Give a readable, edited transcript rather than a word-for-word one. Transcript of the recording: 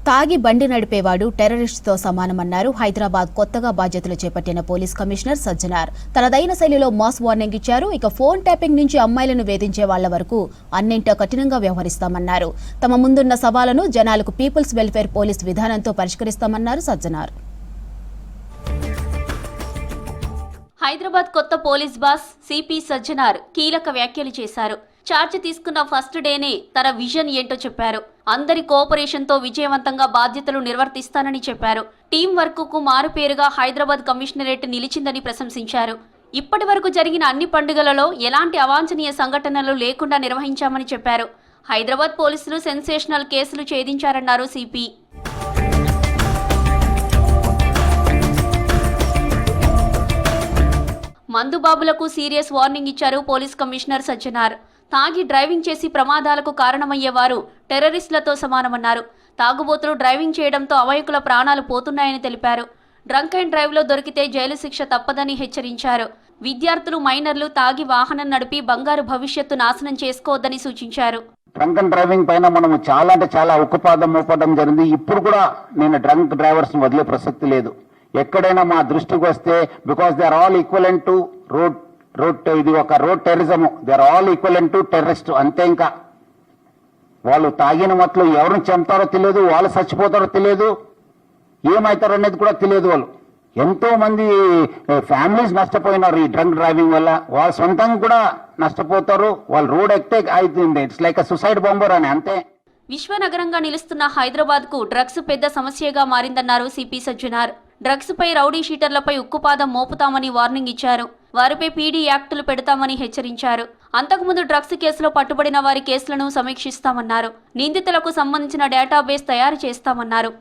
తాగి బండి నడిపేవాడు టెర్రరిస్టుతో సమానమన్నారు హైదరాబాద్ కొత్తగా బాధ్యతలు చేపట్టిన పోలీస్ కమిషనర్ సజ్జనార్. తనదైన శైలిలో మాస్ వార్నింగ్ ఇచ్చారు. ఇక ఫోన్ ట్యాపింగ్ నుంచి అమ్మాయిలను వేధించే వాళ్ల వరకు అన్నింటా కఠినంగా వ్యవహరిస్తామన్నారు. తమ ముందున్న సవాళ్లను జనాలకు పీపుల్స్ వెల్ఫేర్ పోలీస్ విధానంతో పరిష్కరిస్తామన్నారు సజ్జనార్. హైదరాబాద్ కొత్త పోలీస్ బాస్ సిపి సజ్జనార్ కీలక వ్యాఖ్యలు చేశారు. ఛార్జ్ తీసుకున్న ఫస్ట్ డేనే తన విజన్ ఏంటో చెప్పారు. అందరి కోఆపరేషన్తో విజయవంతంగా బాధ్యతలు నిర్వర్తిస్తానని చెప్పారు. టీం వర్క్కు మారుపేరుగా హైదరాబాద్ కమిషనరేట్ నిలిచిందని ప్రశంసించారు. ఇప్పటి వరకు జరిగిన అన్ని పండుగలలో ఎలాంటి అవాంఛనీయ సంఘటనలు లేకుండా నిర్వహించామని చెప్పారు. హైదరాబాద్ పోలీసులు సెన్సేషనల్ కేసులు ఛేదించారన్నారు సిపి. మందుబాబులకు సీరియస్ వార్నింగ్ ఇచ్చారు పోలీస్ కమిషనర్ సజ్జనార్. తాగి డ్రైవింగ్ చేసి ప్రమాదాలకు కారణమయ్యేవారు టెర్రరిస్టులతో సమానమన్నారు. తాగుబోతులు డ్రైవింగ్ చేయడంతో అమాయకుల ప్రాణాలు పోతున్నాయని తెలిపారు. డ్రంక్ అండ్ డ్రైవ్లో దొరికితే జైలు శిక్ష తప్పదని హెచ్చరించారు. విద్యార్థులు మైనర్లు తాగి వాహనం నడిపి బంగారు భవిష్యత్తు నాశనం చేసుకోవద్దని సూచించారు. డ్రంక్ అండ్ డ్రైవింగ్ పైన మనం చాలా అంటే చాలా ఉక్కుపాదం మోపడం జరిగింది. ఇప్పుడు కూడా నేను డ్రంక్ డ్రైవర్స్ వదిలే ప్రసక్తి లేదు. ఎక్కడైనా మా దృష్టికి వస్తే because they are all equivalent to road ఇది ఒక road terrorism. They are all equivalent to terrorist అంతే. ఇంకా వాళ్ళు తాగిన మట్లు ఎవరిని చంపుతారో తెలియదు, వాళ్ళు చచ్చిపోతారో తెలియదు, ఏమవుతారో అనేది కూడా తెలియదు. వాళ్ళు ఎంతో మంది ఫ్యామిలీస్ నష్టపోయినారు ఈ డ్రంక్ డ్రైవింగ్ వల్ల. వాళ్ళ సొంతంగా కూడా నష్టపోతారు. వాళ్ళు రోడ్ ఎక్కితే అవుతుంది. ఇట్స్ లైక్ సూసైడ్ బాంబర్ అని అంతే. విశ్వనగరంగా నిలుస్తున్న హైదరాబాద్ కు డ్రగ్స్ పెద్ద సమస్యగా మారిందన్నారు సిపి సజ్జనార్. డ్రగ్స్ పై రౌడీ షీటర్లపై ఉక్కుపాదం మోపుతామని వార్నింగ్ ఇచ్చారు. వారిపై పీడీ యాక్టులు పెడతామని హెచ్చరించారు. అంతకుముందు డ్రగ్స్ కేసులో పట్టుబడిన వారి కేసులను సమీక్షిస్తామన్నారు. నిందితులకు సంబంధించిన డేటాబేస్ తయారు చేస్తామన్నారు.